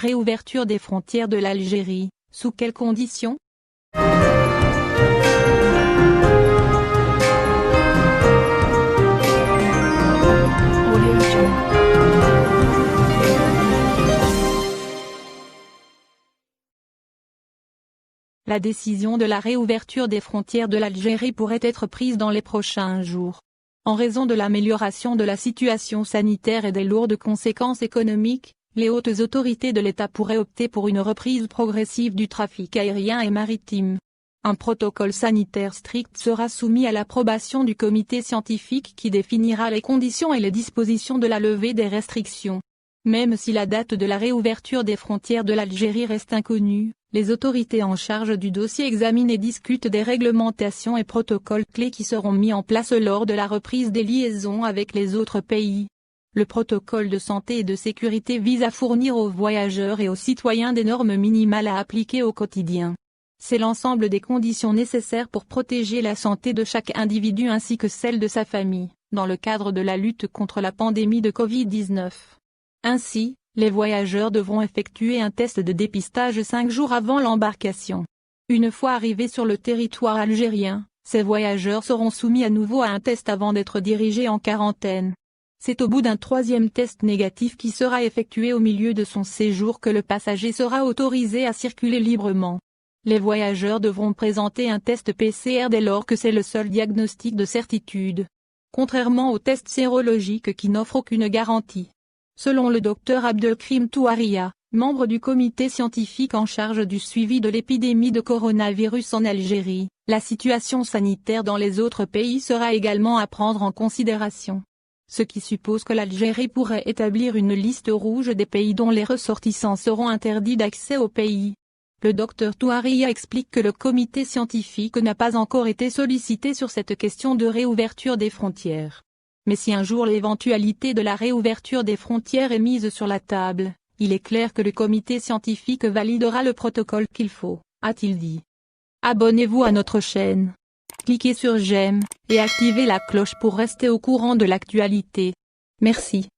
réouverture des frontières de l'Algérie, sous quelles conditions? La décision de la réouverture des frontières de l'Algérie pourrait être prise dans les prochains jours. En raison de l'amélioration de la situation sanitaire et des lourdes conséquences économiques, les hautes autorités de l'État pourraient opter pour une reprise progressive du trafic aérien et maritime. Un protocole sanitaire strict sera soumis à l'approbation du comité scientifique qui définira les conditions et les dispositions de la levée des restrictions. Même si la date de la réouverture des frontières de l'Algérie reste inconnue, les autorités en charge du dossier examinent et discutent des réglementations et protocoles clés qui seront mis en place lors de la reprise des liaisons avec les autres pays. Le protocole de santé et de sécurité vise à fournir aux voyageurs et aux citoyens des normes minimales à appliquer au quotidien. C'est l'ensemble des conditions nécessaires pour protéger la santé de chaque individu ainsi que celle de sa famille, dans le cadre de la lutte contre la pandémie de Covid-19. Ainsi, les voyageurs devront effectuer un test de dépistage 5 jours avant l'embarcation. Une fois arrivés sur le territoire algérien, ces voyageurs seront soumis à nouveau à un test avant d'être dirigés en quarantaine. C'est au bout d'un troisième test négatif qui sera effectué au milieu de son séjour que le passager sera autorisé à circuler librement. Les voyageurs devront présenter un test PCR dès lors que c'est le seul diagnostic de certitude. Contrairement aux tests sérologiques qui n'offrent aucune garantie. Selon le Dr Abdelkrim Touaria, membre du comité scientifique en charge du suivi de l'épidémie de coronavirus en Algérie, la situation sanitaire dans les autres pays sera également à prendre en considération. Ce qui suppose que l'Algérie pourrait établir une liste rouge des pays dont les ressortissants seront interdits d'accès au pays. Le Dr Touaria explique que le comité scientifique n'a pas encore été sollicité sur cette question de réouverture des frontières. Mais si un jour l'éventualité de la réouverture des frontières est mise sur la table, il est clair que le comité scientifique validera le protocole qu'il faut, a-t-il dit. Abonnez-vous à notre chaîne. Cliquez sur j'aime, et activez la cloche pour rester au courant de l'actualité. Merci.